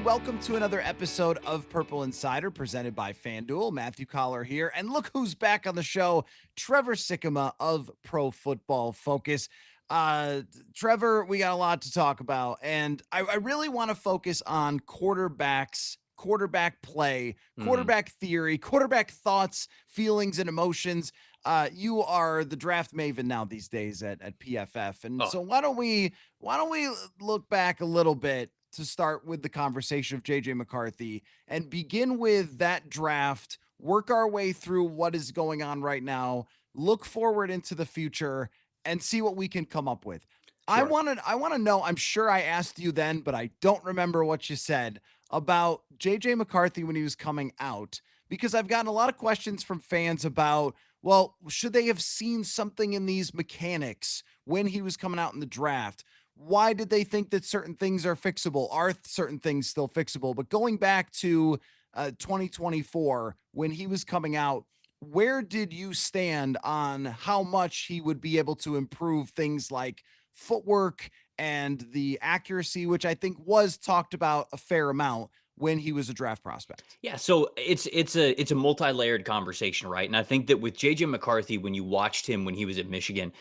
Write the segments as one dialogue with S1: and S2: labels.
S1: Welcome to another episode of Purple Insider presented by FanDuel. Matthew Collar here. And look who's back on the show, Trevor Sikkema of Pro Football Focus. Trevor, we got a lot to talk about, and I really want to focus on quarterbacks, quarterback play, quarterback theory, quarterback thoughts, feelings, and emotions. You are the draft maven now these days at PFF, and so why don't we look back a little bit to start with the conversation of JJ McCarthy and begin with that draft, work our way through what is going on right now, look forward into the future, and see what we can come up with. I
S2: Sure.
S1: want to know, I'm sure I asked you then, but I don't remember what you said about JJ McCarthy when he was coming out, because I've gotten a lot of questions from fans about, well, should they have seen something in these mechanics when he was coming out in the draft? Why did they think that certain things are fixable? Are certain things still fixable? But going back to 2024, when he was coming out, where did you stand on how much he would be able to improve things like footwork and the accuracy, which I think was talked about a fair amount when he was a draft prospect?
S2: Yeah, so it's a multi-layered conversation, right? And I think that with JJ McCarthy, when you watched him when he was at Michigan,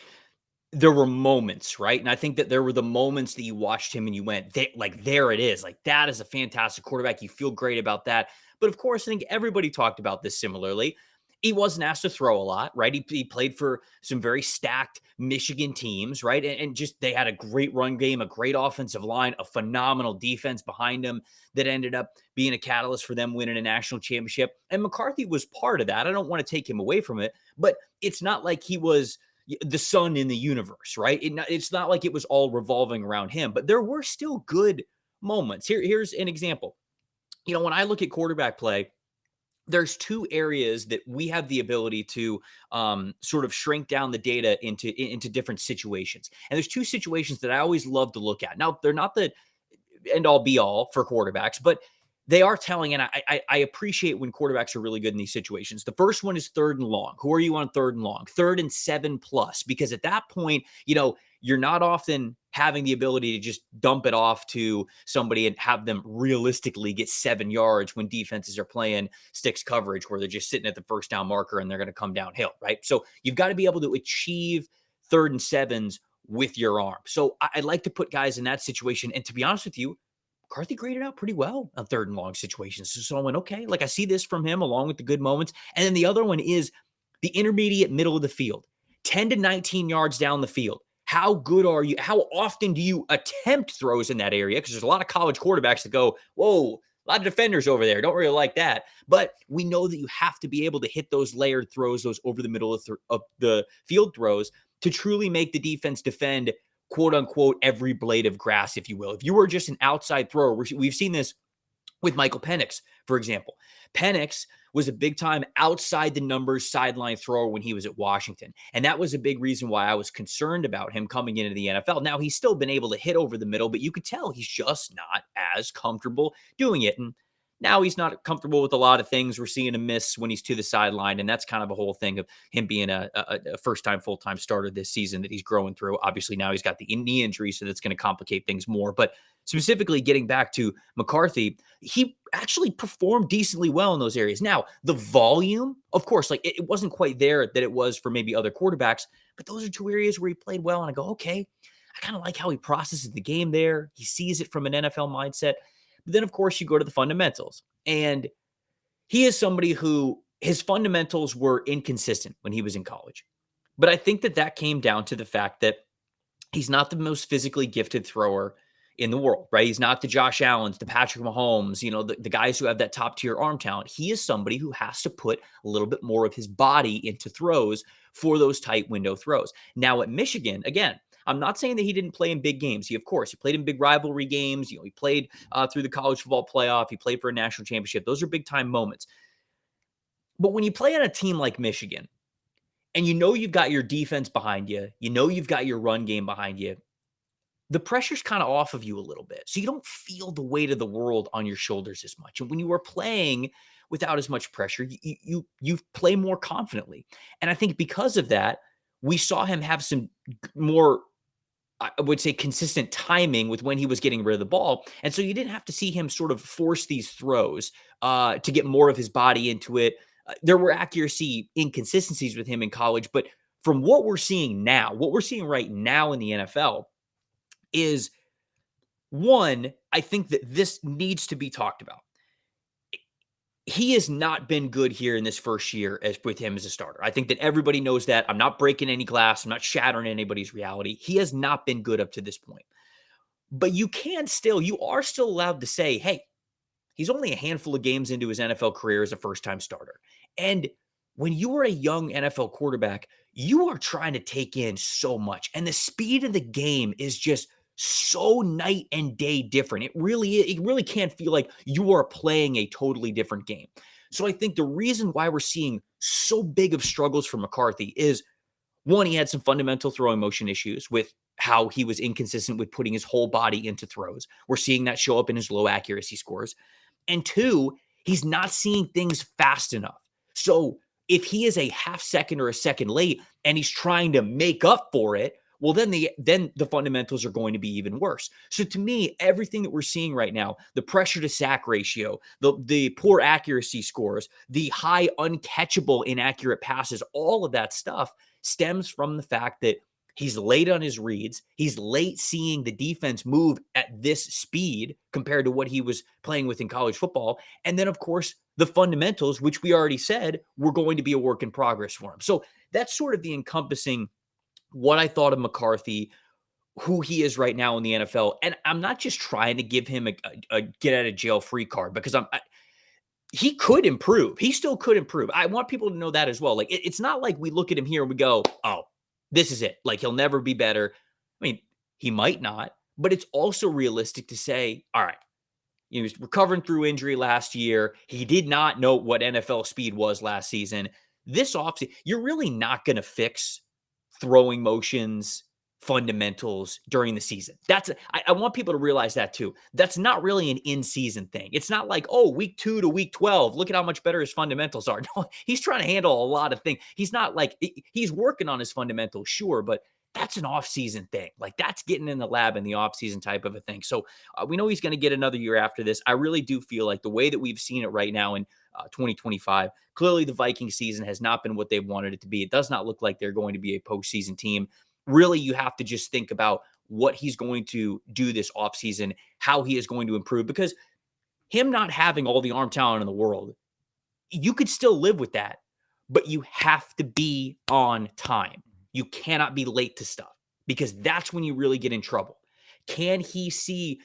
S2: there were moments, right? And I think that there were the moments that you watched him and you went, there it is. Like, that is a fantastic quarterback. You feel great about that. But of course, I think everybody talked about this similarly. He wasn't asked to throw a lot, right? He played for some very stacked Michigan teams, right? And just they had a great run game, a great offensive line, a phenomenal defense behind him that ended up being a catalyst for them winning a national championship. And McCarthy was part of that. I don't want to take him away from it, but it's not like he was the sun in the universe, right? It's not like it was all revolving around him, but there were still good moments. Here's an example. When I look at quarterback play, there's two areas that we have the ability to sort of shrink down the data into different situations. And there's two situations that I always love to look at. Now, they're not the end all be all for quarterbacks, but they are telling. And I appreciate when quarterbacks are really good in these situations. The first one is third and long. Who are you on third and long? 3rd and 7+, because at that point, you're not often having the ability to just dump it off to somebody and have them realistically get 7 yards when defenses are playing sticks coverage where they're just sitting at the first down marker and they're going to come downhill, right? So you've got to be able to achieve 3rd and 7s with your arm. So I like to put guys in that situation. And to be honest with you, McCarthy graded out pretty well on 3rd and long situations. So I went, okay, like I see this from him along with the good moments. And then the other one is the intermediate middle of the field, 10 to 19 yards down the field. How good are you? How often do you attempt throws in that area? Because there's a lot of college quarterbacks that go, whoa, a lot of defenders over there. Don't really like that. But we know that you have to be able to hit those layered throws, those over the middle of the field throws to truly make the defense defend, quote unquote, every blade of grass, if you will. If you were just an outside thrower, we've seen this with Michael Penix, for example. Penix was a big time outside the numbers sideline thrower when he was at Washington. And that was a big reason why I was concerned about him coming into the NFL. Now, he's still been able to hit over the middle, but you could tell he's just not as comfortable doing it. And now he's not comfortable with a lot of things. We're seeing him miss when he's to the sideline. And that's kind of a whole thing of him being a first-time, full-time starter this season that he's growing through. Obviously, now he's got the knee injury, so that's going to complicate things more. But specifically getting back to McCarthy, he actually performed decently well in those areas. Now, the volume, of course, like it wasn't quite there that it was for maybe other quarterbacks, but those are two areas where he played well. And I go, okay, I kind of like how he processes the game there. He sees it from an NFL mindset. But then, of course, you go to the fundamentals. And he is somebody who his fundamentals were inconsistent when he was in college. But I think that came down to the fact that he's not the most physically gifted thrower in the world, right? He's not the Josh Allens, the Patrick Mahomes, the guys who have that top tier arm talent. He is somebody who has to put a little bit more of his body into throws for those tight window throws. Now at Michigan, again, I'm not saying that he didn't play in big games. He played in big rivalry games. He played through the college football playoff. He played for a national championship. Those are big time moments. But when you play on a team like Michigan, and you've got your defense behind you, you've got your run game behind you, the pressure's kind of off of you a little bit. So you don't feel the weight of the world on your shoulders as much. And when you are playing without as much pressure, you play more confidently. And I think because of that, we saw him have some more I would say, consistent timing with when he was getting rid of the ball. And so you didn't have to see him sort of force these throws to get more of his body into it. There were accuracy inconsistencies with him in college, but from what we're seeing now, what we're seeing right now in the NFL is one, I think that this needs to be talked about. He has not been good here in this first year as with him as a starter. I think that everybody knows that. I'm not breaking any glass. I'm not shattering anybody's reality. He has not been good up to this point. But you are still allowed to say, hey, he's only a handful of games into his NFL career as a first-time starter. And when you are a young NFL quarterback, you are trying to take in so much. And the speed of the game is just so night and day different. It really can't feel like you are playing a totally different game. So I think the reason why we're seeing so big of struggles for McCarthy is one, he had some fundamental throwing motion issues with how he was inconsistent with putting his whole body into throws. We're seeing that show up in his low accuracy scores. And two, he's not seeing things fast enough. So if he is a half second or a second late and he's trying to make up for it, well, then the fundamentals are going to be even worse. So to me, everything that we're seeing right now, the pressure to sack ratio, the poor accuracy scores, the high uncatchable inaccurate passes, all of that stuff stems from the fact that he's late on his reads. He's late seeing the defense move at this speed compared to what he was playing with in college football. And then, of course, the fundamentals, which we already said were going to be a work in progress for him. So that's sort of the encompassing what I thought of McCarthy, who he is right now in the NFL. And I'm not just trying to give him a get out of jail free card because he could improve. He still could improve. I want people to know that as well. Like, it's not like we look at him here and we go, oh, this is it. Like, he'll never be better. I mean, he might not, but it's also realistic to say, all right, he was recovering through injury last year. He did not know what NFL speed was last season. This offseason, you're really not going to fix throwing motions, fundamentals during the season. I want people to realize that too. That's not really an in-season thing. It's not like, oh, week 2 to week 12, look at how much better his fundamentals are. No, he's trying to handle a lot of things. He's not like, he's working on his fundamentals, sure, but that's an off-season thing. Like, that's getting in the lab in the off-season type of a thing. So we know he's going to get another year after this. I really do feel like the way that we've seen it right now in 2025, clearly the Vikings season has not been what they wanted it to be. It does not look like they're going to be a postseason team. Really, you have to just think about what he's going to do this offseason, how he is going to improve, because him not having all the arm talent in the world, you could still live with that, but you have to be on time. You cannot be late to stuff because that's when you really get in trouble. Can he see?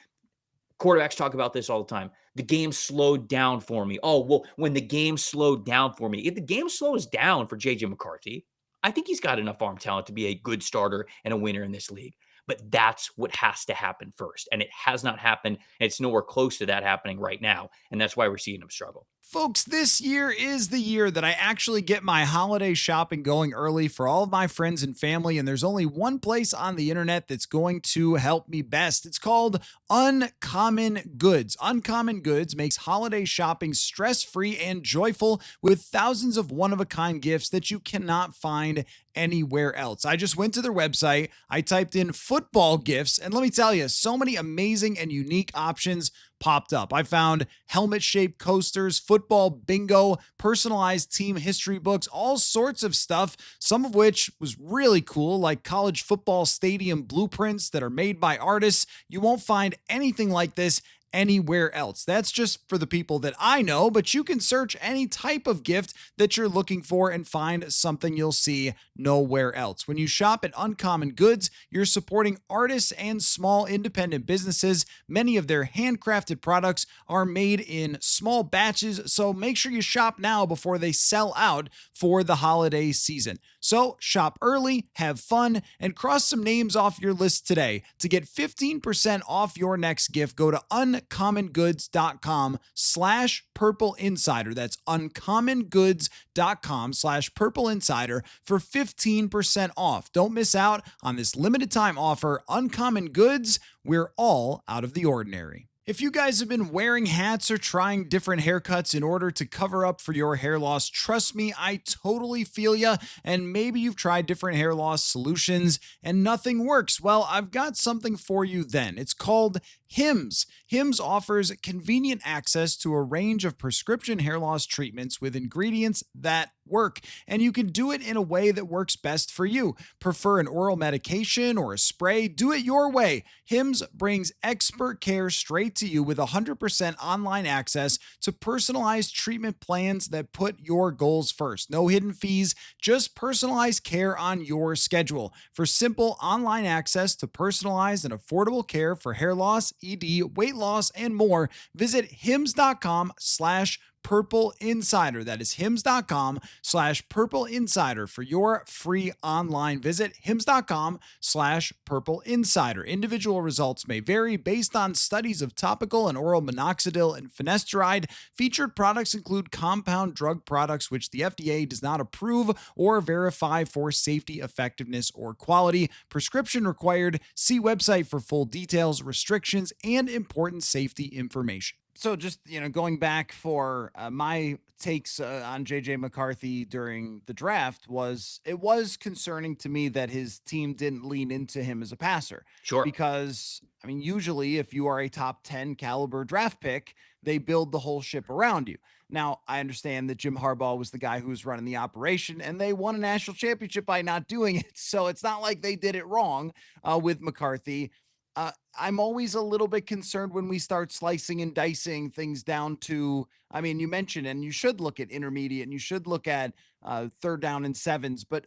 S2: Quarterbacks talk about this all the time. The game slowed down for me. Oh, well, when the game slowed down for me, if the game slows down for JJ McCarthy, I think he's got enough arm talent to be a good starter and a winner in this league. But that's what has to happen first. And it has not happened. And it's nowhere close to that happening right now. And that's why we're seeing him struggle.
S1: Folks, this year is the year that I actually get my holiday shopping going early for all of my friends and family, and there's only one place on the internet that's going to help me best. It's called Uncommon Goods. Uncommon Goods makes holiday shopping stress-free and joyful with thousands of one-of-a-kind gifts that you cannot find anywhere else. I just went to their website, I typed in football gifts, and let me tell you, so many amazing and unique options popped up. I found helmet-shaped coasters, football bingo, personalized team history books, all sorts of stuff, some of which was really cool, like college football stadium blueprints that are made by artists. You won't find anything like this anywhere else. That's just for the people that I know, but you can search any type of gift that you're looking for and find something you'll see nowhere else. When you shop at Uncommon Goods, you're supporting artists and small independent businesses. Many of their handcrafted products are made in small batches, so make sure you shop now before they sell out for the holiday season. So shop early, have fun, and cross some names off your list today. To get 15% off your next gift, go to uncommongoods.com/Purple Insider. That's uncommongoods.com/Purple Insider for 15% off. Don't miss out on this limited time offer. Uncommon Goods, we're all out of the ordinary. If you guys have been wearing hats or trying different haircuts in order to cover up for your hair loss, trust me, I totally feel ya. And maybe you've tried different hair loss solutions and nothing works. Well, I've got something for you then. It's called Hims. Hims offers convenient access to a range of prescription hair loss treatments with ingredients that work, and you can do it in a way that works best for you. Prefer an oral medication or a spray? Do it your way. Hims brings expert care straight to you with 100% online access to personalized treatment plans that put your goals first. No hidden fees, just personalized care on your schedule. For simple online access to personalized and affordable care for hair loss, ED, weight loss, and more, visit hims.com/Purple Insider. That is hims.com/Purple Insider for your free online visit. Hims.com/Purple Insider. Individual results may vary based on studies of topical and oral minoxidil and finasteride. Featured products include compound drug products, which the FDA does not approve or verify for safety, effectiveness, or quality. Prescription required. See website for full details, restrictions, and important safety information. So just going back for my takes on JJ McCarthy during the draft, it was concerning to me that his team didn't lean into him as a passer,
S2: Sure.
S1: because I mean, usually if you are a top 10 caliber draft pick, they build the whole ship around you. Now, I understand that Jim Harbaugh was the guy who was running the operation, and they won a national championship by not doing it. So it's not like they did it wrong with McCarthy. I'm always a little bit concerned when we start slicing and dicing things down to, I mean, you mentioned, and you should look at intermediate and you should look at third down and sevens, but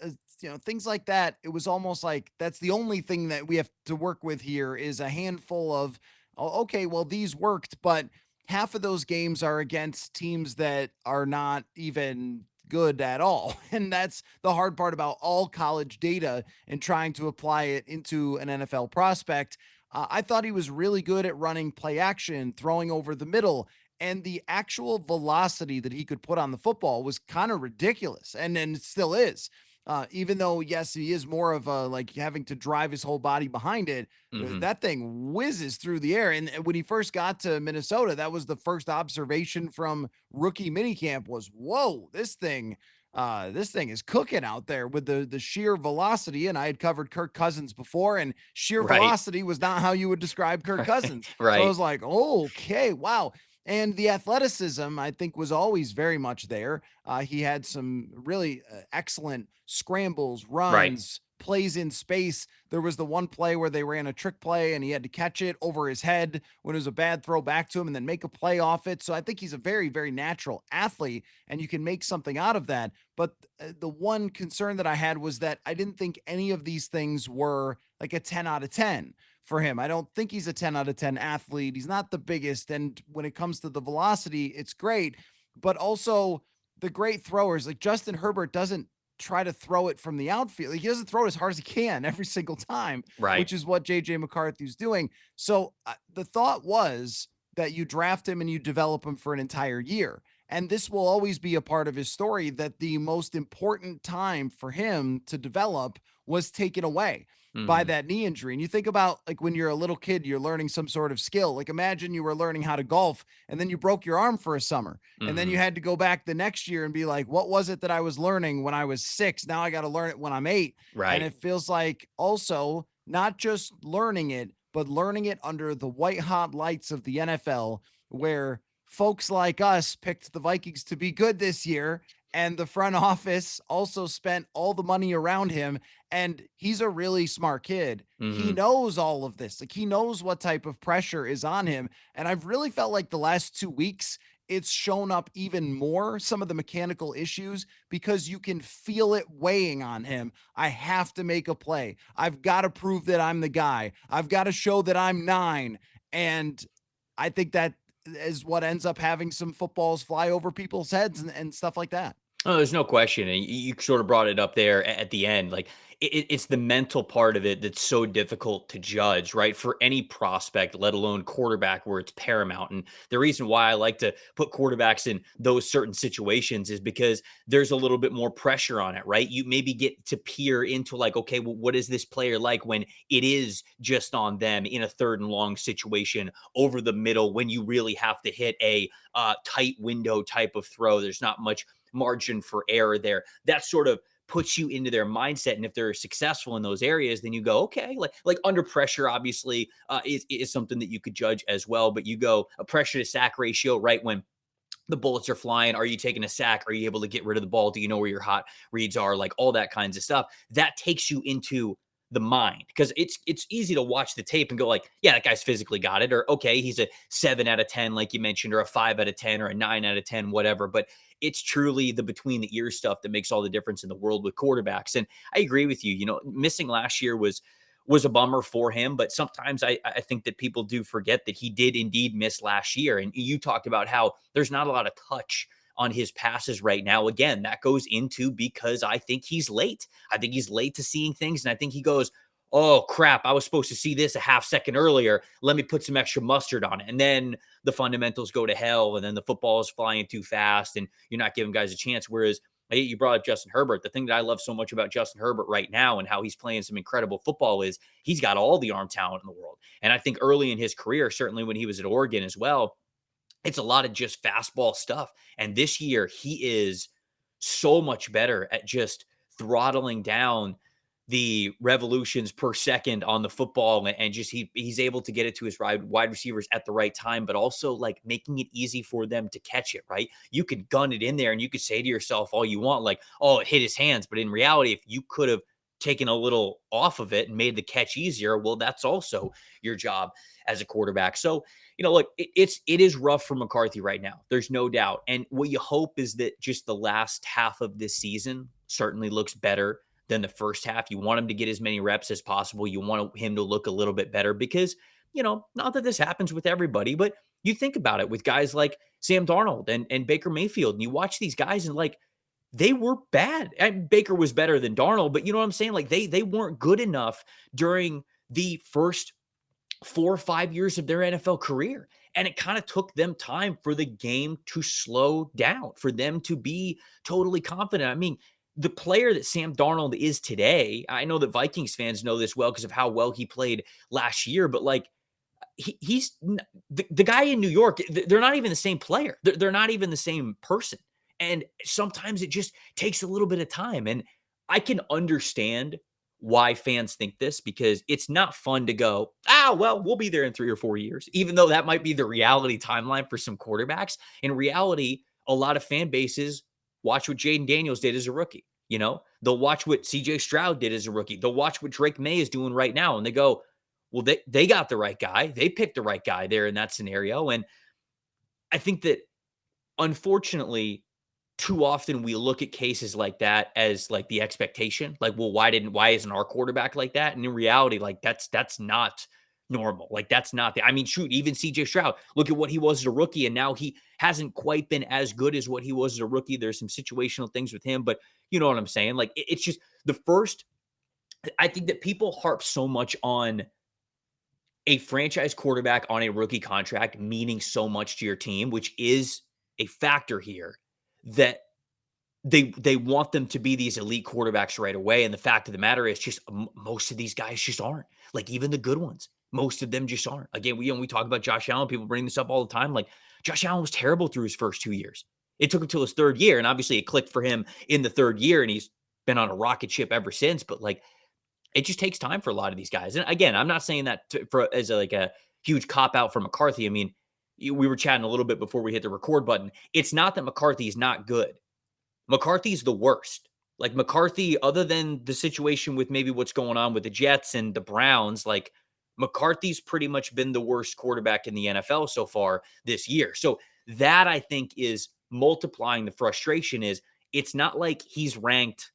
S1: things like that. It was almost like that's the only thing that we have to work with here is a handful of, oh, okay, well, these worked, but half of those games are against teams that are not even good at all. And that's the hard part about all college data and trying to apply it into an NFL prospect. I thought he was really good at running play action, throwing over the middle, and the actual velocity that he could put on the football was kind of ridiculous. And it still is. Even though, yes, he is more of a like having to drive his whole body behind it,
S2: Hmm.
S1: that thing whizzes through the air. And when he first got to Minnesota, that was the first observation from rookie minicamp was, whoa, this thing is cooking out there with the sheer velocity. And I had covered Kirk Cousins before, and sheer
S2: Right.
S1: velocity was not how you would describe Kirk Cousins. So I
S2: Right.
S1: was like, oh, okay, wow. And the athleticism, I think, was always very much there. He had some really excellent scrambles,
S2: Right.
S1: runs, plays in space. There was the one play where they ran a trick play and he had to catch it over his head when it was a bad throw back to him and then make a play off it. So I think he's a very, very natural athlete and you can make something out of that. But the one concern that I had was that I didn't think any of these things were like a 10 out of 10 for him. I don't think he's a 10 out of 10 athlete. He's not the biggest. And when it comes to the velocity, it's great. But also the great throwers, like Justin Herbert, doesn't try to throw it from the outfield. Like, he doesn't throw it as hard as he can every single time,
S2: Right.
S1: which is what JJ McCarthy's doing. So the thought was that you draft him and you develop him for an entire year. And this will always be a part of his story that the most important time for him to develop was taken away by
S2: Hmm.
S1: that knee injury. And you think about like when you're a little kid, you're learning some sort of skill. Like imagine you were learning how to golf and then you broke your arm for a summer. And then you
S2: Hmm.
S1: had to go back the next year and be like, what was it that I was learning when I was 6? Now I got to learn it when I'm 8. And
S2: Right.
S1: it feels like also not just learning it, but learning it under the white hot lights of the NFL, where folks like us picked the Vikings to be good this year. And the front office also spent all the money around him. And he's a really smart kid. He
S2: Hmm.
S1: knows all of this. Like he knows what type of pressure is on him. And I've really felt like the last 2 weeks, it's shown up even more, some of the mechanical issues, because you can feel it weighing on him. I have to make a play. I've got to prove that I'm the guy. I've got to show that I'm 9. And I think that is what ends up having some footballs fly over people's heads and stuff like that.
S2: Oh, there's no question, and you sort of brought it up there at the end. Like it's the mental part of it that's so difficult to judge, right? For any prospect, let alone quarterback, where it's paramount. And the reason why I like to put quarterbacks in those certain situations is because there's a little bit more pressure on it, right? You maybe get to peer into like, okay, well, what is this player like when it is just on them in a third and long situation over the middle when you really have to hit a tight window type of throw. There's not much margin for error there. That sort of puts you into their mindset. And if they're successful in those areas, then you go, okay, like under pressure, obviously, is something that you could judge as well. But you go a pressure to sack ratio, right? When the bullets are flying, are you taking a sack? Are you able to get rid of the ball? Do you know where your hot reads are? Like all that kinds of stuff. That takes you into the mind because it's easy to watch the tape and go like, yeah, that guy's physically got it, or okay, he's a 7 out of 10, like you mentioned, or a 5 out of 10, or a 9 out of 10, whatever. But it's truly the between the ears stuff that makes all the difference in the world with quarterbacks. And I agree with you. You know, missing last year was a bummer for him, but sometimes I think that people do forget that he did indeed miss last year. And you talked about how there's not a lot of touch on his passes right now. Again, that goes into because I think he's late. I think he's late to seeing things. And I think he goes, oh crap, I was supposed to see this a half second earlier. Let me put some extra mustard on it. And then the fundamentals go to hell. And then the football is flying too fast and you're not giving guys a chance. Whereas you brought up Justin Herbert. The thing that I love so much about Justin Herbert right now and how he's playing some incredible football is he's got all the arm talent in the world. And I think early in his career, certainly when he was at Oregon as well, it's a lot of just fastball stuff. And this year, he is so much better at just throttling down the revolutions per second on the football and just he's able to get it to his wide receivers at the right time, but also like making it easy for them to catch it, right? You could gun it in there and you could say to yourself all you want, like, oh, it hit his hands. But in reality, if you could have taken a little off of it and made the catch easier, well, that's also your job as a quarterback. So, you know, look, it is rough for McCarthy right now. There's no doubt. And what you hope is that just the last half of this season certainly looks better than the first half. You want him to get as many reps as possible. You want him to look a little bit better because, you know, not that this happens with everybody, but you think about it with guys like Sam Darnold and Baker Mayfield, and you watch these guys and like they were bad. And Baker was better than Darnold, but you know what I'm saying? Like they weren't good enough during the first 4 or 5 years of their NFL career. And it kind of took them time for the game to slow down, for them to be totally confident. I mean, the player that Sam Darnold is today, I know that Vikings fans know this well because of how well he played last year, but like he's the guy in New York, they're not even the same player. They're not even the same person. And sometimes it just takes a little bit of time. And I can understand why fans think this because it's not fun to go, well, we'll be there in 3 or 4 years, even though that might be the reality timeline for some quarterbacks. In reality, a lot of fan bases watch what Jaden Daniels did as a rookie. You know, they'll watch what CJ Stroud did as a rookie. They'll watch what Drake May is doing right now. And they go, well, they got the right guy. They picked the right guy there in that scenario. And I think that unfortunately, too often we look at cases like that as like the expectation. Like, well, why isn't our quarterback like that? And in reality, like that's not normal. Like that's not I mean, shoot, even CJ Stroud, look at what he was as a rookie, and now he hasn't quite been as good as what he was as a rookie. There's some situational things with him, but you know what I'm saying? Like it's just the first. I think that people harp so much on a franchise quarterback on a rookie contract meaning so much to your team, which is a factor here, that they want them to be these elite quarterbacks right away. And the fact of the matter is just most of these guys just aren't. Like even the good ones, most of them just aren't. Again, we talk about Josh Allen. People bring this up all the time. Like Josh Allen was terrible through his first 2 years. It took him till his third year, and obviously it clicked for him in the third year, and he's been on a rocket ship ever since. But like it just takes time for a lot of these guys. And again, I'm not saying that as like a huge cop out for McCarthy. I mean, we were chatting a little bit before we hit the record button. It's not that McCarthy is not good. McCarthy's the worst. Like McCarthy, other than the situation with maybe what's going on with the Jets and the Browns, like McCarthy's pretty much been the worst quarterback in the NFL so far this year. So that I think is multiplying the frustration. Is it's not like he's ranked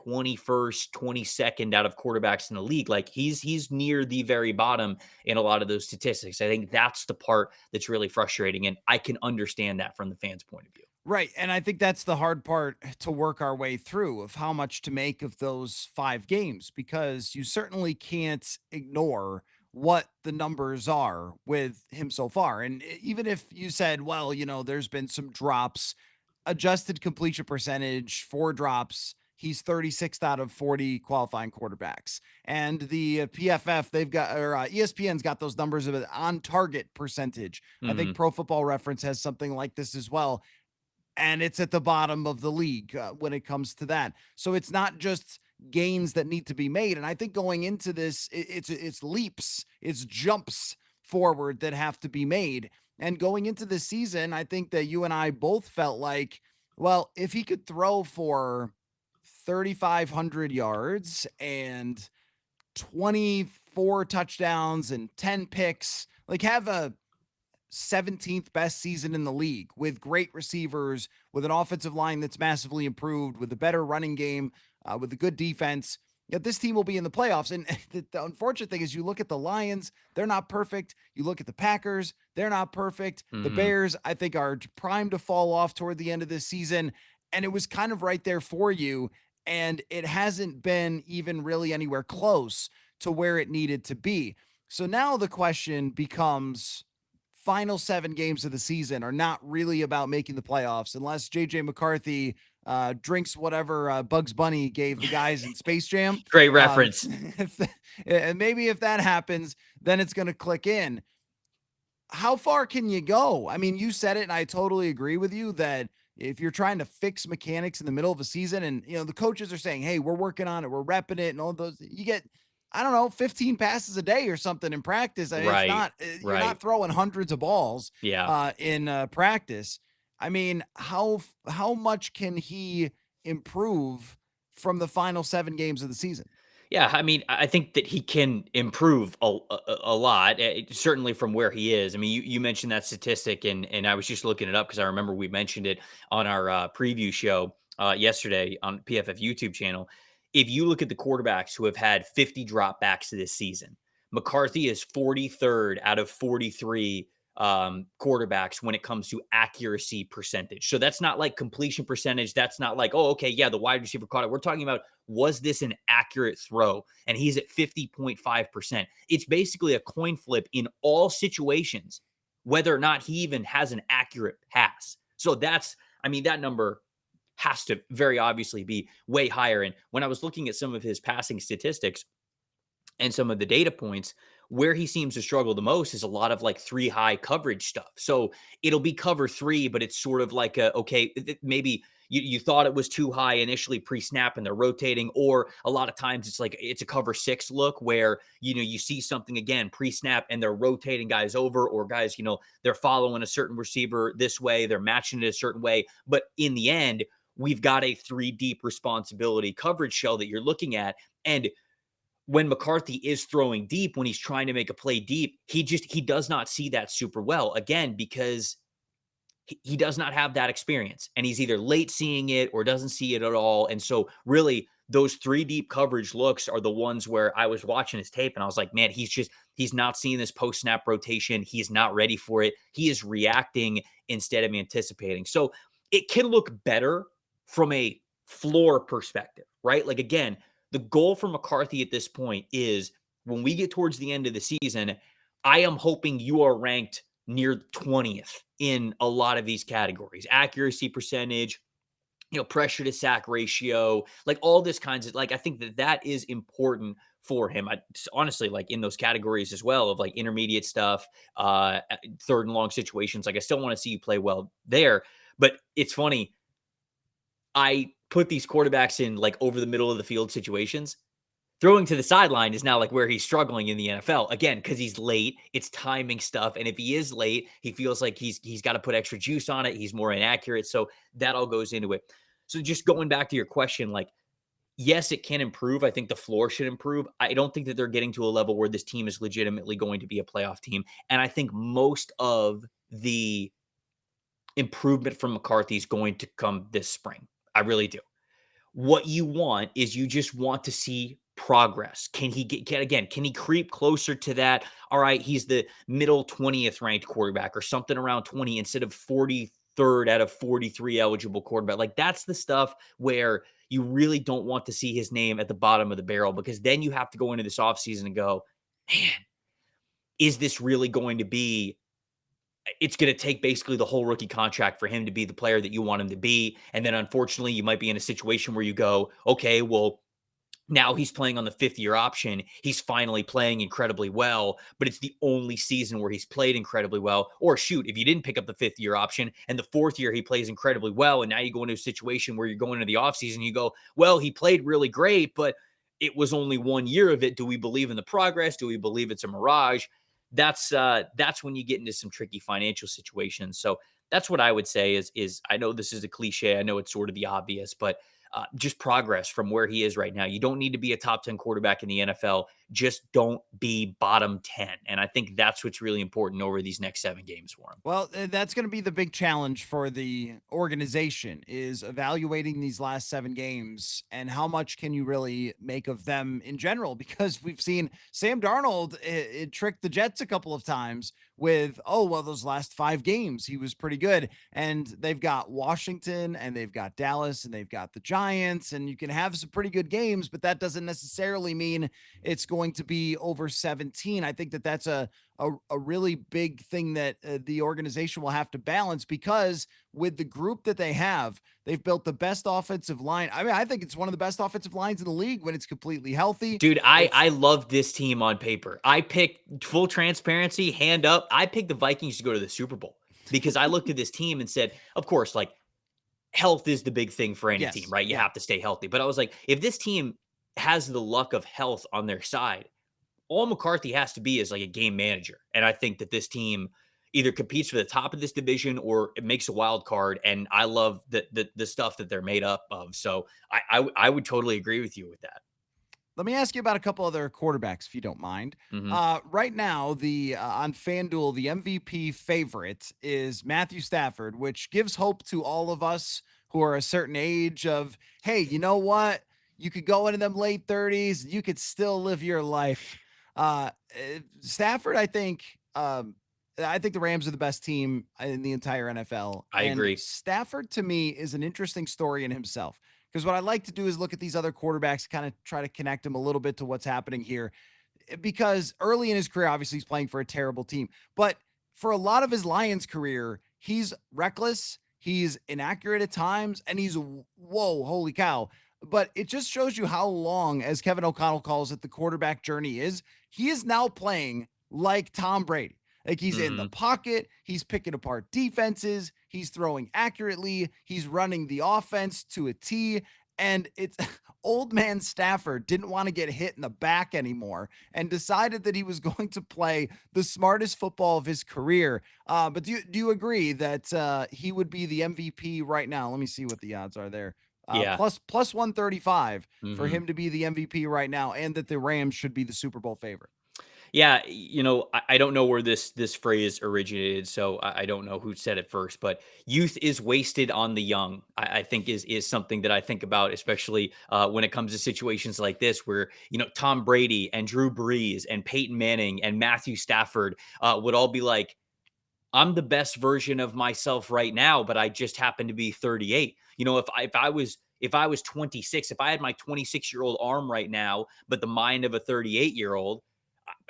S2: 21st, 22nd out of quarterbacks in the league. Like he's near the very bottom in a lot of those statistics. I think that's the part that's really frustrating. And I can understand that from the fans' point of view.
S1: Right. And I think that's the hard part to work our way through of how much to make of those 5 games, because you certainly can't ignore what the numbers are with him so far. And even if you said, well, there's been some drops, adjusted completion percentage, 4 drops. He's 36th out of 40 qualifying quarterbacks. And the PFF, they've got, or ESPN's got those numbers of an on target percentage. I think
S2: Mhm.
S1: Pro Football Reference has something like this as well, and it's at the bottom of the league when it comes to that. So it's not just gains that need to be made. And I think going into this, it's leaps, it's jumps forward that have to be made. And going into the season, I think that you and I both felt like, well, if he could throw for 3,500 yards and 24 touchdowns and 10 picks, like have a 17th best season in the league with great receivers, with an offensive line that's massively improved, with a better running game, with a good defense. Yeah, this team will be in the playoffs. And the unfortunate thing is, you look at the Lions, they're not perfect. You look at the Packers, they're not perfect. The
S2: Mhm.
S1: Bears, I think, are primed to fall off toward the end of this season. And it was kind of right there for you. And it hasn't been even really anywhere close to where it needed to be. So now the question becomes, final 7 games of the season are not really about making the playoffs unless JJ McCarthy drinks whatever Bugs Bunny gave the guys in Space Jam.
S2: Great
S1: Um,
S2: reference.
S1: and maybe if that happens, then it's going to click in. How far can you go? I mean, you said it, and I totally agree with you that if you're trying to fix mechanics in the middle of a season, and the coaches are saying, "Hey, we're working on it, we're repping it," and all those, you get, I don't know, 15 passes a day or something in practice. I mean, it's
S2: Right.
S1: not, you're
S2: Right.
S1: not throwing hundreds of balls
S2: Yeah.
S1: in practice. I mean, how much can he improve from the final 7 games of the season?
S2: Yeah, I mean, I think that he can improve a lot, certainly from where he is. I mean, you mentioned that statistic, and I was just looking it up because I remember we mentioned it on our preview show yesterday on PFF YouTube channel. If you look at the quarterbacks who have had 50 dropbacks this season, McCarthy is 43rd out of 43 quarterbacks when it comes to accuracy percentage. So that's not like completion percentage. That's not like, oh, okay, yeah, the wide receiver caught it. We're talking about, was this an accurate throw? And he's at 50.5%. It's basically a coin flip in all situations, whether or not he even has an accurate pass. So that's, I mean, that number has to very obviously be way higher. And when I was looking at some of his passing statistics and some of the data points, where he seems to struggle the most is a lot of like 3 high coverage stuff. So it'll be cover 3, but it's sort of like okay, maybe you thought it was too high initially pre-snap and they're rotating, or a lot of times it's like it's a cover 6 look where you see something again pre-snap and they're rotating guys over, or guys, they're following a certain receiver this way, they're matching it a certain way. But in the end, we've got a 3 deep responsibility coverage shell that you're looking at. And when McCarthy is throwing deep, when he's trying to make a play deep, he does not see that super well. Again, because he does not have that experience, and he's either late seeing it or doesn't see it at all. And so really those 3 deep coverage looks are the ones where I was watching his tape and I was like, man, he's not seeing this post snap rotation. He's not ready for it. He is reacting instead of anticipating. So it can look better from a floor perspective, right? Like, again, the goal for McCarthy at this point is, when we get towards the end of the season, I am hoping you are ranked near 20th in a lot of these categories: accuracy percentage, pressure to sack ratio, like all this kinds of, like, I think that is important for him. I honestly, like, in those categories as well of like intermediate stuff, third and long situations, like I still want to see you play well there. But it's funny, I put these quarterbacks in like over the middle of the field situations. Throwing to the sideline is now like where he's struggling in the NFL, again, because he's late. It's timing stuff, and if he is late, he feels like he's got to put extra juice on it. He's more inaccurate, so that all goes into it. So just going back to your question, like, yes, it can improve. I think the floor should improve. I don't think that they're getting to a level where this team is legitimately going to be a playoff team, and I think most of the improvement from McCarthy is going to come this spring. I really do. What you want is, you just want to see progress. Can he can he creep closer to that? All right, he's the middle 20th ranked quarterback or something around 20 instead of 43rd third out of 43 eligible quarterback. Like, that's the stuff where you really don't want to see his name at the bottom of the barrel, because then you have to go into this offseason and go, man, is this really going to be, it's going to take basically the whole rookie contract for him to be the player that you want him to be. And then unfortunately, you might be in a situation where you go, okay, well, now he's playing on the fifth-year option. He's finally playing incredibly well, but it's the only season where he's played incredibly well. Or shoot, if you didn't pick up the fifth-year option and the fourth year he plays incredibly well, and now you go into a situation where you're going into the offseason, you go, well, he played really great, but it was only 1 year of it. Do we believe in the progress? Do we believe it's a mirage? That's when you get into some tricky financial situations. So that's what I would say is I know this is a cliche. I know it's sort of the obvious, but just progress from where he is right now. You don't need to be a top 10 quarterback in the NFL. Just don't be bottom 10. And I think that's what's really important over these next 7 games for him.
S1: Well, that's going to be the big challenge for the organization, is evaluating these last 7 games and how much can you really make of them in general, because we've seen Sam Darnold it tricked the Jets a couple of times with, oh, well, those last 5 games he was pretty good, and they've got Washington and they've got Dallas and they've got the Giants, and you can have some pretty good games, but that doesn't necessarily mean it's going to be over 17. I think that that's a really big thing that the organization will have to balance, because with the group that they have, they've built the best offensive line. I mean, I think it's one of the best offensive lines in the league when it's completely healthy.
S2: Dude,
S1: It's
S2: I love this team on paper. I picked, full transparency, hand up, I picked the Vikings to go to the Super Bowl because I looked at this team and said, of course, like, health is the big thing for any team,
S1: yes,
S2: right? You
S1: yeah.
S2: have to stay healthy. But I was like, if this team has the luck of health on their side, all McCarthy has to be is like a game manager. And I think that this team either competes for the top of this division or it makes a wild card. And I love the stuff that they're made up of. So I would totally agree with you with that.
S1: Let me ask you about a couple other quarterbacks, if you don't mind.
S2: Hmm.
S1: Right now, the on FanDuel, the MVP favorite is Matthew Stafford, which gives hope to all of us who are a certain age of, hey, you know what? You could go into them late 30s, you could still live your life. Stafford, I think the Rams are the best team in the entire NFL.
S2: I
S1: And
S2: agree.
S1: Stafford, to me, is an interesting story in himself. Because what I like to do is look at these other quarterbacks, kind of try to connect them a little bit to what's happening here. Because early in his career, obviously, he's playing for a terrible team. But for a lot of his Lions career, he's reckless, he's inaccurate at times, and he's, whoa, holy cow. But it just shows you how long, as Kevin O'Connell calls it, the quarterback journey is. He is now playing like Tom Brady. Like, he's in the
S2: Hmm.
S1: pocket, he's picking apart defenses, he's throwing accurately, he's running the offense to a T. And it's old man Stafford didn't want to get hit in the back anymore and decided that he was going to play the smartest football of his career. But do you agree that he would be the MVP right now? Let me see what the odds are there.
S2: Yeah.
S1: Plus 135 for
S2: Hmm.
S1: him to be the MVP right now, and that the Rams should be the Super Bowl favorite.
S2: Yeah, I don't know where this phrase originated, so I don't know who said it first, but youth is wasted on the young. I think is something that I think about, especially when it comes to situations like this, where Tom Brady and Drew Brees and Peyton Manning and Matthew Stafford would all be like, I'm the best version of myself right now, but I just happen to be 38. If I was 26, if I had my 26-year-old arm right now, but the mind of a 38-year-old,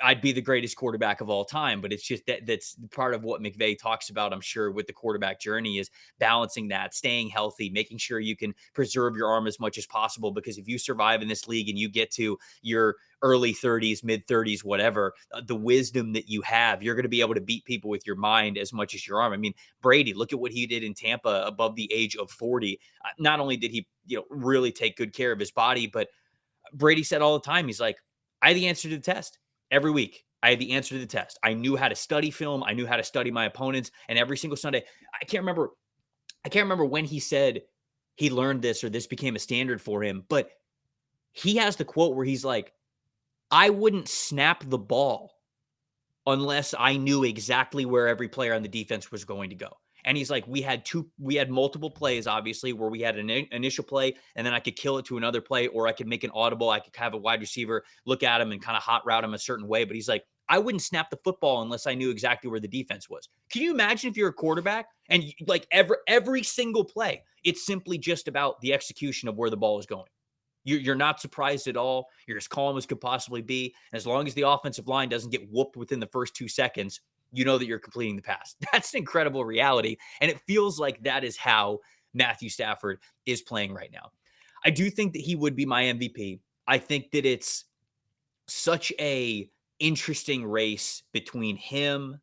S2: I'd be the greatest quarterback of all time. But it's just that's part of what McVay talks about, I'm sure, with the quarterback journey, is balancing that, staying healthy, making sure you can preserve your arm as much as possible. Because if you survive in this league and you get to your early 30s, mid 30s, whatever, the wisdom that you have, you're going to be able to beat people with your mind as much as your arm. I mean, Brady, look at what he did in Tampa above the age of 40. Not only did he, really take good care of his body, but Brady said all the time, he's like, I had the answer to the test every week. I had the answer to the test. I knew how to study film. I knew how to study my opponents. And every single Sunday, I can't remember. I can't remember when he said he learned this or this became a standard for him, but he has the quote where he's like, I wouldn't snap the ball unless I knew exactly where every player on the defense was going to go. And he's like, we had multiple plays, obviously, where we had an initial play and then I could kill it to another play, or I could make an audible. I could have a wide receiver look at him and kind of hot route him a certain way. But he's like, I wouldn't snap the football unless I knew exactly where the defense was. Can you imagine if you're a quarterback and like every single play, it's simply just about the execution of where the ball is going. You're not surprised at all. You're as calm as could possibly be. As long as the offensive line doesn't get whooped within the first 2 seconds, you know that you're completing the pass. That's an incredible reality. And it feels like that is how Matthew Stafford is playing right now. I do think that he would be my MVP. I think that it's such a interesting race between him,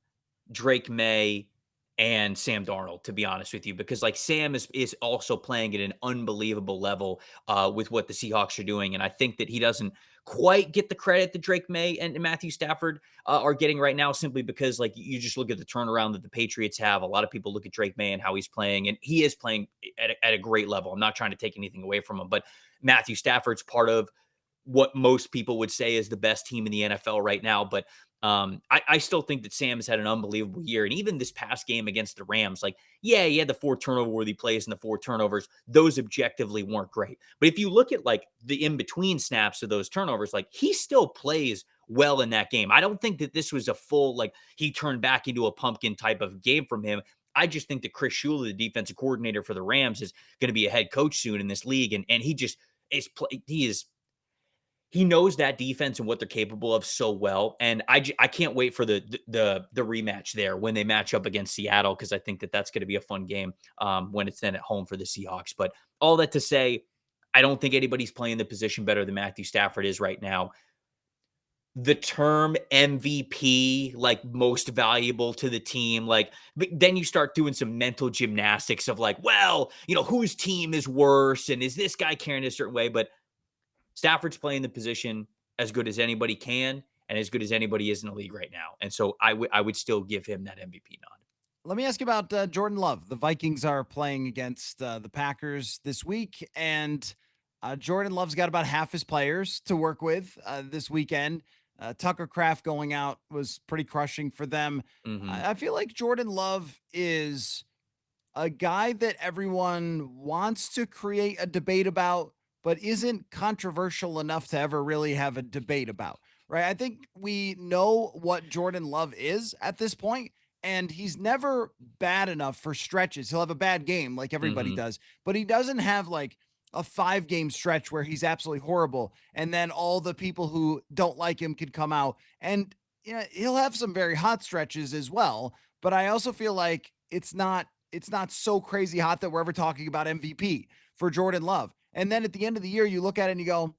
S2: Drake May, and Sam Darnold, to be honest with you, because like Sam is also playing at an unbelievable level with what the Seahawks are doing, and I think that he doesn't quite get the credit that Drake May and Matthew Stafford are getting right now, simply because like you just look at the turnaround that the Patriots have. A lot of people look at Drake May and how he's playing, and he is playing at a great level. I'm not trying to take anything away from him, but Matthew Stafford's part of what most people would say is the best team in the NFL right now. But I still think that Sam has had an unbelievable year. And even this past game against the Rams, like, yeah, he had the 4 turnover worthy plays and the 4 turnovers. Those objectively weren't great. But if you look at like the in-between snaps of those turnovers, like he still plays well in that game. I don't think that this was a full, like he turned back into a pumpkin type of game from him. I just think that Chris Shula, the defensive coordinator for the Rams, is going to be a head coach soon in this league. And he just he knows that defense and what they're capable of so well, and I can't wait for the rematch there when they match up against Seattle, because I think that that's going to be a fun game when it's then at home for the Seahawks. But all that to say, I don't think anybody's playing the position better than Matthew Stafford is right now. The term MVP, like most valuable to the team, like but then you start doing some mental gymnastics of like, well, whose team is worse, and is this guy carrying a certain way, but Stafford's playing the position as good as anybody can and as good as anybody is in the league right now. And so I would still give him that MVP nod.
S1: Let me ask you about Jordan Love. The Vikings are playing against the Packers this week, and Jordan Love's got about half his players to work with this weekend. Tucker Kraft going out was pretty crushing for them.
S2: Mhm.
S1: I feel like Jordan Love is a guy that everyone wants to create a debate about, but isn't controversial enough to ever really have a debate about, right? I think we know what Jordan Love is at this point, and he's never bad enough for stretches. He'll have a bad game like everybody
S2: Mhm.
S1: does, but he doesn't have like a 5 game stretch where he's absolutely horrible. And then all the people who don't like him could come out. And he'll have some very hot stretches as well. But I also feel like it's not so crazy hot that we're ever talking about MVP for Jordan Love. And then at the end of the year, you look at it and you go,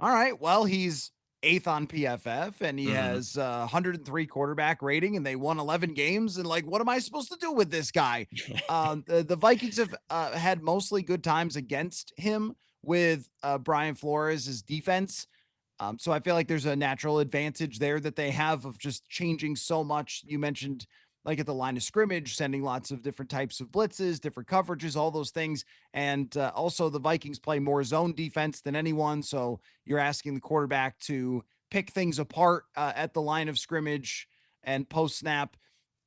S1: all right, well, he's eighth on PFF and he
S2: Mhm.
S1: has 103 quarterback rating and they won 11 games. And like, what am I supposed to do with this guy? The Vikings have had mostly good times against him with Brian Flores' defense. So I feel like there's a natural advantage there that they have of just changing so much. You mentioned like at the line of scrimmage, sending lots of different types of blitzes, different coverages, all those things. And also, the Vikings play more zone defense than anyone. So you're asking the quarterback to pick things apart at the line of scrimmage and post snap.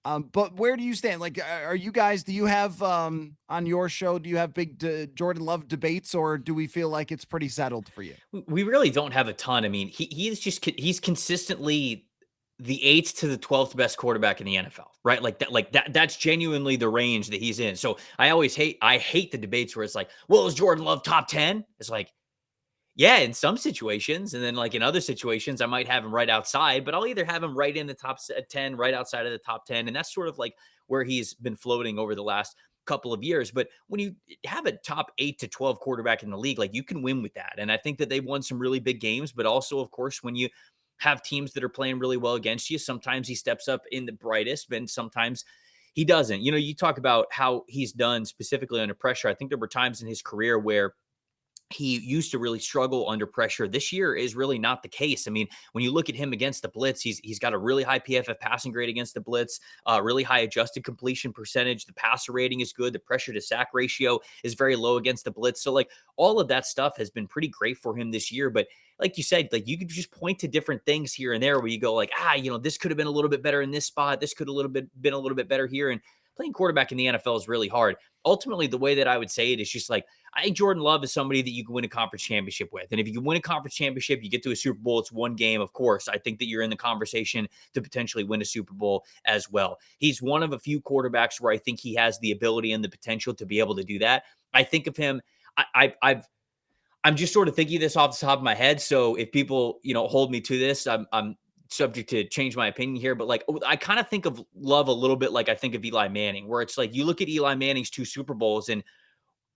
S1: But where do you stand? Like, are you guys, do you have on your show, do you have big Jordan Love debates, or do we feel like it's pretty settled for you?
S2: We really don't have a ton. I mean, he's consistently the 8th to the 12th best quarterback in the NFL, right? That's genuinely the range that he's in. So I hate the debates where it's like, well, is Jordan Love top 10? It's like, yeah, in some situations, and then, like, in other situations, I might have him right outside, but I'll either have him right in the top 10, right outside of the top 10, and that's sort of, like, where he's been floating over the last couple of years. But when you have a top 8 to 12 quarterback in the league, like, you can win with that, and I think that they've won some really big games, but also, of course, when you have teams that are playing really well against you, sometimes he steps up in the brightest, and sometimes he doesn't. You talk about how he's done specifically under pressure. I think there were times in his career where he used to really struggle under pressure. This year is really not the case. I mean, when you look at him against the blitz, he's got a really high PFF passing grade against the blitz, really high adjusted completion percentage. The passer rating is good. The pressure to sack ratio is very low against the blitz. So like all of that stuff has been pretty great for him this year. But like you said, like you could just point to different things here and there where you go like, this could have been a little bit better in this spot. This could have been a little bit better here. And playing quarterback in the NFL is really hard. Ultimately, the way that I would say it is just like I think Jordan Love is somebody that you can win a conference championship with. And if you can win a conference championship, you get to a Super Bowl, it's one game, of course. I think that you're in the conversation to potentially win a Super Bowl as well. He's one of a few quarterbacks where I think he has the ability and the potential to be able to do that. I think of him, I'm just sort of thinking this off the top of my head. So if people, hold me to this, I'm subject to change my opinion here. But like, I kind of think of Love a little bit like I think of Eli Manning, where it's like you look at Eli Manning's 2 Super Bowls, and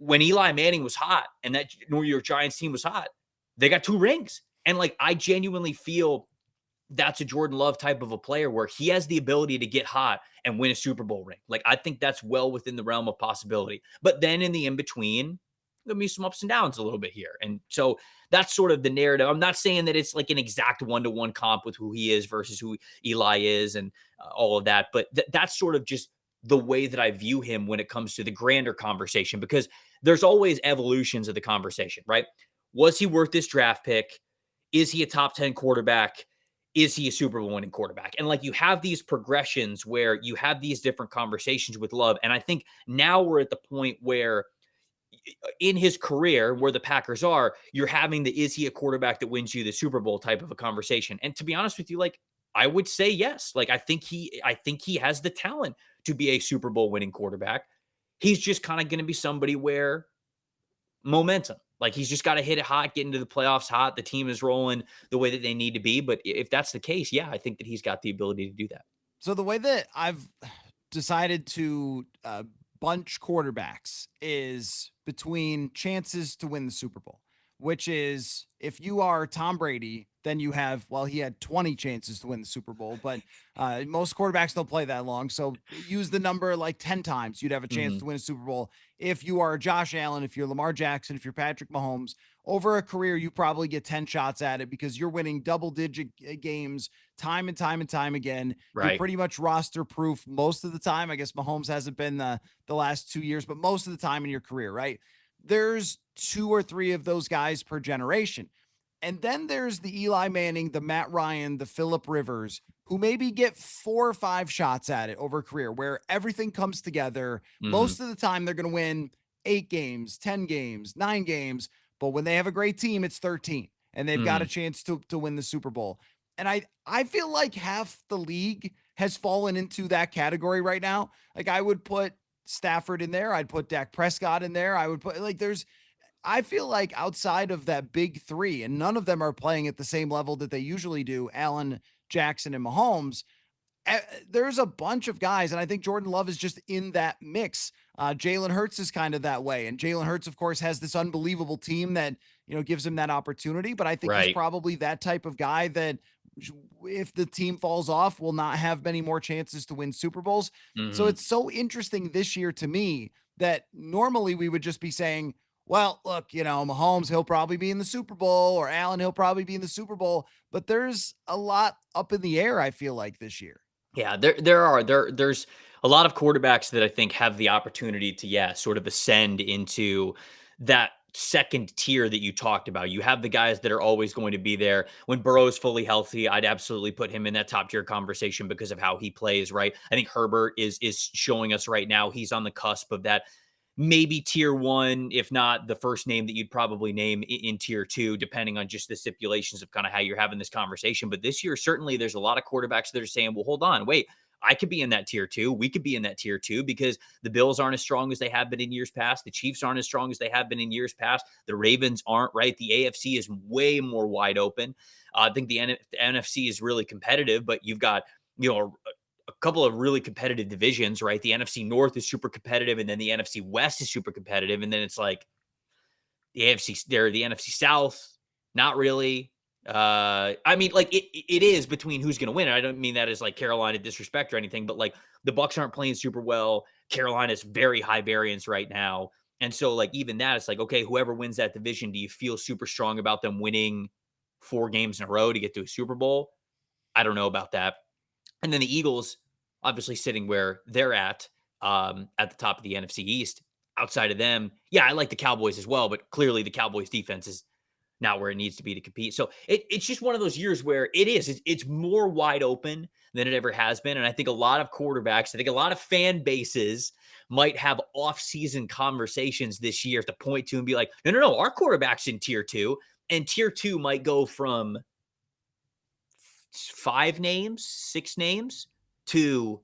S2: when Eli Manning was hot and that New York Giants team was hot, they got 2 rings. And like, I genuinely feel that's a Jordan Love type of a player where he has the ability to get hot and win a Super Bowl ring. Like, I think that's well within the realm of possibility. But then in the in between, there'll be some ups and downs a little bit here. And so that's sort of the narrative. I'm not saying that it's like an exact 1-to-1 comp with who he is versus who Eli is and all of that. But that's sort of just the way that I view him when it comes to the grander conversation, because there's always evolutions of the conversation, right? Was he worth this draft pick? Is he a top 10 quarterback? Is he a Super Bowl winning quarterback? And like, you have these progressions where you have these different conversations with Love. And I think now we're at the point where in his career, where the Packers are, you're having the is he a quarterback that wins you the Super Bowl type of a conversation. And to be honest with you, like, I would say yes. Like, I think he has the talent to be a Super Bowl winning quarterback. He's just kind of going to be somebody where momentum. Like, he's just got to hit it hot, get into the playoffs hot. The team is rolling the way that they need to be. But if that's the case, yeah, I think that he's got the ability to do that.
S1: So the way that I've decided to bunch quarterbacks is between chances to win the Super Bowl, which is if you are Tom Brady, then you have, well, he had 20 chances to win the Super Bowl, but most quarterbacks don't play that long. So use the number like 10 times you'd have a chance
S2: Mhm.
S1: to win a Super Bowl. If you are Josh Allen, if you're Lamar Jackson, if you're Patrick Mahomes, over a career, you probably get 10 shots at it because you're winning double digit games time and time and time again. You're
S2: Right.
S1: pretty much roster proof most of the time. I guess Mahomes hasn't been the last 2 years, but most of the time in your career, right? There's 2 or 3 of those guys per generation. And then there's the Eli Manning, the Matt Ryan, the Phillip Rivers, who maybe get 4 or 5 shots at it over a career where everything comes together.
S2: Mhm.
S1: Most of the time, they're going to win 8 games, 10 games, 9 games. But when they have a great team, it's 13 and they've got a
S2: Mhm.
S1: chance to win the Super Bowl. And I feel like half the league has fallen into that category right now. Like, I would put Stafford in there. I'd put Dak Prescott in there. I would put, like, I feel like outside of that big three, and none of them are playing at the same level that they usually do, Allen, Jackson, and Mahomes, there's a bunch of guys, and I think Jordan Love is just in that mix. Jalen Hurts is kind of that way, and Jalen Hurts, of course, has this unbelievable team that gives him that opportunity. But I think he's
S2: Right.
S1: probably that type of guy that, if the team falls off, will not have many more chances to win Super Bowls. So
S2: Mhm.
S1: it's so interesting this year to me that normally we would just be saying, well, look, Mahomes, he'll probably be in the Super Bowl, or Allen, he'll probably be in the Super Bowl. But there's a lot up in the air, I feel like, this year.
S2: Yeah, there's a lot of quarterbacks that I think have the opportunity to, yeah, sort of ascend into that second tier that you talked about. You have the guys that are always going to be there. When Burrow's fully healthy, I'd absolutely put him in that top tier conversation because of how he plays, right? I think Herbert is showing us right now he's on the cusp of that, maybe tier one, if not the first name that you'd probably name in tier two, depending on just the stipulations of kind of how you're having this conversation. But this year, certainly there's a lot of quarterbacks that are saying, well, hold on, wait, I could be in that tier two. We could be in that tier two because the Bills aren't as strong as they have been in years past. The Chiefs aren't as strong as they have been in years past. The Ravens aren't, right? The AFC is way more wide open. I think the NFC is really competitive, but you've got, a couple of really competitive divisions, right? The NFC North is super competitive, and then the NFC West is super competitive, and then it's like the NFC South, not really. I mean, like it is between who's going to win. And I don't mean that as like Carolina disrespect or anything, but like the Bucks aren't playing super well. Carolina's very high variance right now, and so like even that, it's like okay, whoever wins that division, do you feel super strong about them winning 4 games in a row to get to a Super Bowl? I don't know about that. And then the Eagles, obviously sitting where they're at the top of the NFC East. Outside of them, yeah, I like the Cowboys as well, but clearly the Cowboys defense is not where it needs to be to compete. So it's just one of those years where it's more wide open than it ever has been. And I think a lot of quarterbacks, I think a lot of fan bases might have off-season conversations this year to point to and be like, no, our quarterback's in tier 2. And tier 2 might go from 5 names, 6 names to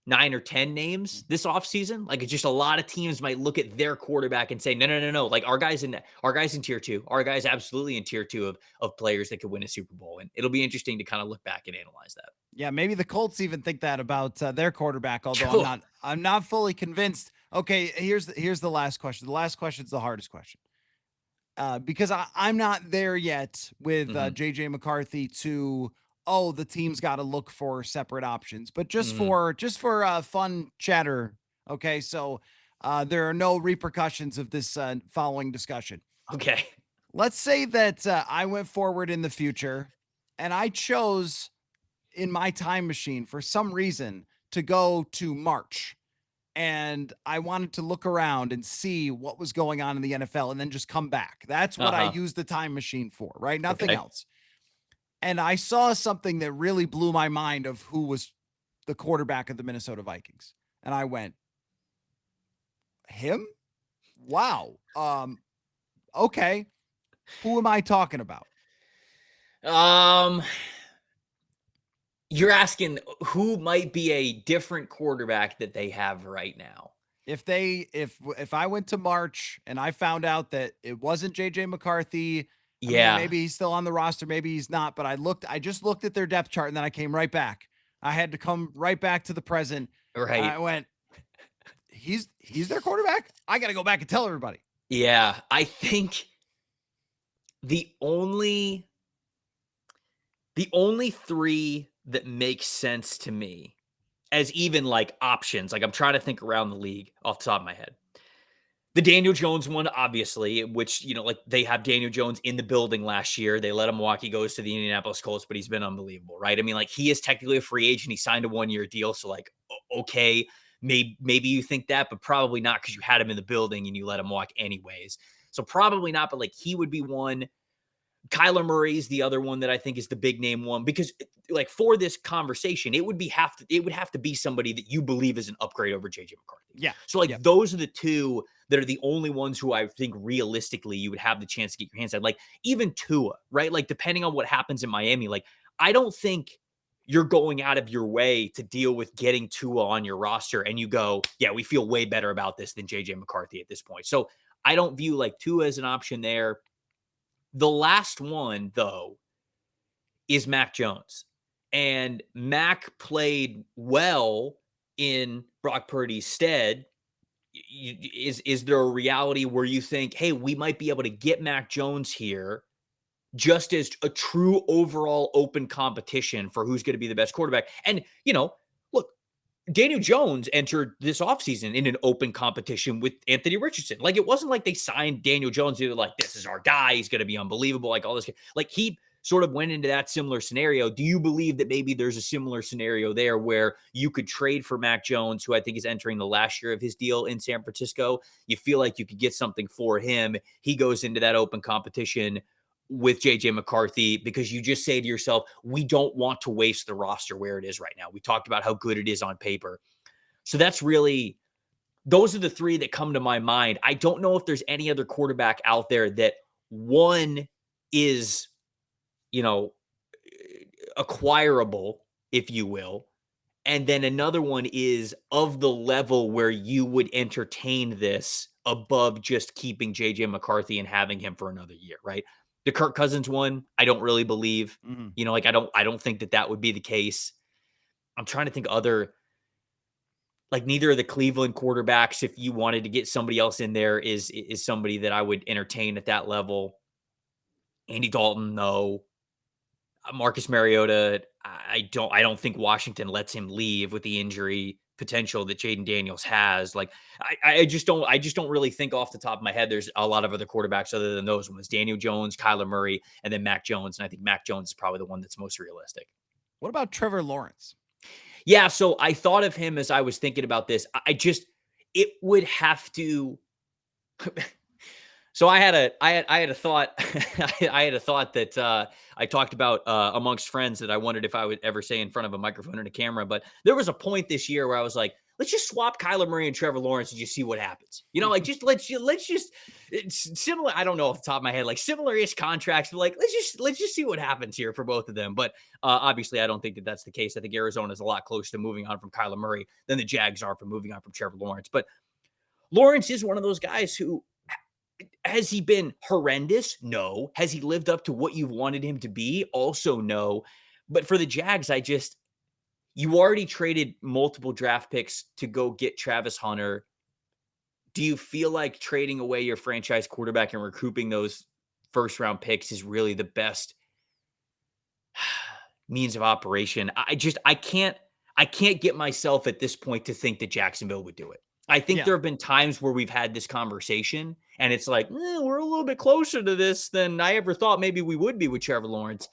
S2: 9 or 10 names this offseason. Like, it's just a lot of teams might look at their quarterback and say, no. Like, our guys in tier 2, our guys absolutely in tier 2 of players that could win a Super Bowl. And it'll be interesting to kind of look back and analyze that.
S1: Yeah, maybe the Colts even think that about their quarterback, although
S2: Cool.
S1: I'm not fully convinced. Okay, here's the last question. The last question is the hardest question. Because I'm not there yet with
S2: Mhm.
S1: JJ McCarthy to, the team's got to look for separate options, but
S2: Mhm.
S1: just for fun chatter. Okay, so there are no repercussions of this following discussion.
S2: Okay.
S1: Let's say that I went forward in the future and I chose in my time machine for some reason to go to March, and I wanted to look around and see what was going on in the NFL and then just come back. That's what I
S2: Uh-huh.
S1: use the time machine for, right? Nothing
S2: Okay.
S1: else. And I saw something that really blew my mind of who was the quarterback of the Minnesota Vikings. And I went, him? Wow. Okay. Who am I talking about?
S2: Um, you're asking who might be a different quarterback that they have right now.
S1: If I went to March and I found out that it wasn't JJ McCarthy, I mean,
S2: Yeah.
S1: maybe he's still on the roster, maybe he's not, but I just looked at their depth chart and then I came right back. I had to come right back to the present. And
S2: Right.
S1: I went, he's their quarterback. I got to go back and tell everybody.
S2: Yeah. I think the only three that make sense to me as even like options, like I'm trying to think around the league off the top of my head. The Daniel Jones one, obviously, which, like they have Daniel Jones in the building last year. They let him walk. He goes to the Indianapolis Colts, but he's been unbelievable, right? I mean, like he is technically a free agent. He signed a 1-year deal. So, like, okay, maybe you think that, but probably not because you had him in the building and you let him walk anyways. So, probably not, but like he would be one. Kyler Murray is the other one that I think is the big name one because like for this conversation, it would have to be somebody that you believe is an upgrade over JJ McCarthy.
S1: Yeah.
S2: So like
S1: Yep.
S2: those are the two that are the only ones who I think realistically you would have the chance to get your hands on. Like even Tua, right? Like depending on what happens in Miami, like I don't think you're going out of your way to deal with getting Tua on your roster and you go, yeah, we feel way better about this than JJ McCarthy at this point. So I don't view like Tua as an option there. The last one, though, is Mac Jones. And Mac played well in Brock Purdy's stead. Is there a reality where you think, hey, we might be able to get Mac Jones here just as a true overall open competition for who's going to be the best quarterback? And, look, Daniel Jones entered this offseason in an open competition with Anthony Richardson. Like, it wasn't like they signed Daniel Jones. They were like, this is our guy. He's going to be unbelievable. Like, all this. Like, he sort of went into that similar scenario. Do you believe that maybe there's a similar scenario there where you could trade for Mac Jones, who I think is entering the last year of his deal in San Francisco? You feel like you could get something for him. He goes into that open competition with JJ McCarthy because you just say to yourself, we don't want to waste the roster where it is right now. We talked about how good it is on paper. So those are the three that come to my mind. I don't know if there's any other quarterback out there that one is, acquirable, if you will. And then another one is of the level where you would entertain this above just keeping JJ McCarthy and having him for another year, right? The Kirk Cousins one, I don't really believe.
S1: Mm-hmm.
S2: Like I don't think that would be the case. I'm trying to think other like neither of the Cleveland quarterbacks, if you wanted to get somebody else in there, is somebody that I would entertain at that level. Andy Dalton, no. Marcus Mariota, I don't think Washington lets him leave with the injury potential that Jaden Daniels has. Like I just don't really think off the top of my head there's a lot of other quarterbacks other than those ones. Daniel Jones, Kyler Murray, and then Mac Jones. And I think Mac Jones is probably the one that's most realistic.
S1: What about Trevor Lawrence?
S2: Yeah, so I thought of him as I was thinking about this. It would have to So I had a thought I had a thought that I talked about amongst friends that I wondered if I would ever say in front of a microphone and a camera. But there was a point this year where I was like, let's just swap Kyler Murray and Trevor Lawrence and just see what happens. Like just let's just it's similar. I don't know off the top of my head, like similar-ish contracts, but like let's just see what happens here for both of them. But obviously, I don't think that that's the case. I think Arizona is a lot closer to moving on from Kyler Murray than the Jags are from moving on from Trevor Lawrence. But Lawrence is one of those guys who has he been horrendous? No. Has he lived up to what you wanted him to be? Also, no. But for the Jags, you already traded multiple draft picks to go get Travis Hunter. Do you feel like trading away your franchise quarterback and recouping those first round picks is really the best means of operation? I can't get myself at this point to think that Jacksonville would do it. I think
S1: Yeah.
S2: there have been times where we've had this conversation and it's like, we're a little bit closer to this than I ever thought maybe we would be with Trevor Lawrence.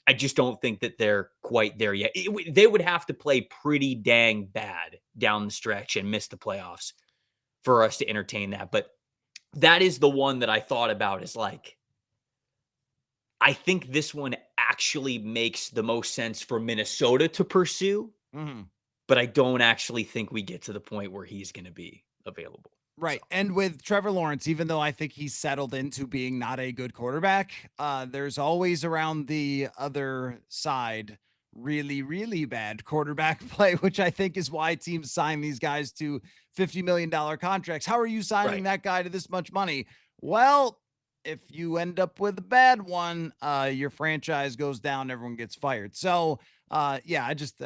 S2: I just don't think that they're quite there yet. They would have to play pretty dang bad down the stretch and miss the playoffs for us to entertain that. But that is the one that I thought about is like, I think this one actually makes the most sense for Minnesota to pursue,
S1: Mhm.
S2: but I don't actually think we get to the point where he's going to be available. So,
S1: Right. And with Trevor Lawrence, even though I think he's settled into being not a good quarterback, there's always around the other side really, really bad quarterback play, which I think is why teams sign these guys to $50 million contracts. How are you signing
S2: right.
S1: that guy to this much money? Well, if you end up with a bad one, your franchise goes down, everyone gets fired. So, yeah, I just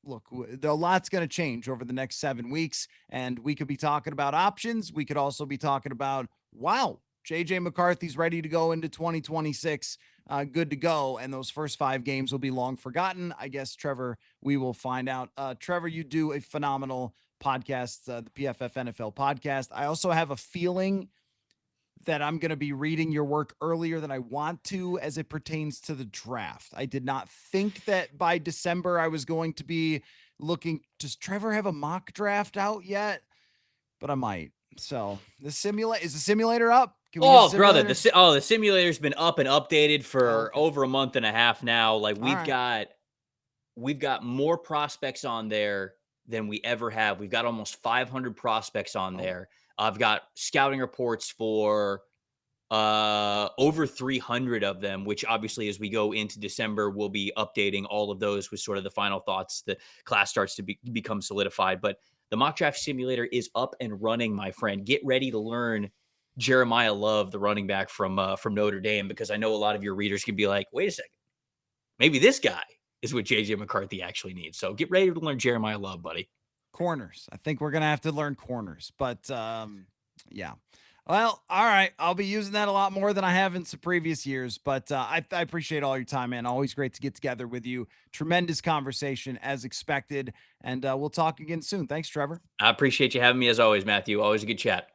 S1: look, a lot's going to change over the next 7 weeks, and we could be talking about options. We could also be talking about, wow, JJ McCarthy's ready to go into 2026, good to go. And those first 5 games will be long forgotten. I guess, Trevor, we will find out. Trevor, you do a phenomenal podcast, the PFF NFL podcast. I also have a feeling that I'm going to be reading your work earlier than I want to as it pertains to the draft. I did not think that by December I was going to be looking. Does Trevor have a mock draft out yet? But I might. So is the simulator up? Can we use the
S2: Oh, brother,
S1: simulator?
S2: the simulator's been up and updated
S1: Oh,
S2: for
S1: okay.
S2: over a month and a half now. Like
S1: All right.
S2: we've got more prospects on there than we ever have. We've got almost 500 prospects on
S1: Oh,
S2: there. I've got scouting reports for over 300 of them, which obviously as we go into December, we'll be updating all of those with sort of the final thoughts. The class starts to become solidified, but the mock draft simulator is up and running, my friend. Get ready to learn Jeremiah Love, the running back from Notre Dame, because I know a lot of your readers can be like, wait a second, maybe this guy is what JJ McCarthy actually needs. So get ready to learn Jeremiah Love, buddy.
S1: corners. I think we're going to have to learn corners, but yeah. Well, all right. I'll be using that a lot more than I have in some previous years, but I appreciate all your time, man. Always great to get together with you. Tremendous conversation as expected, and we'll talk again soon. Thanks, Trevor.
S2: I appreciate you having me as always, Matthew. Always a good chat.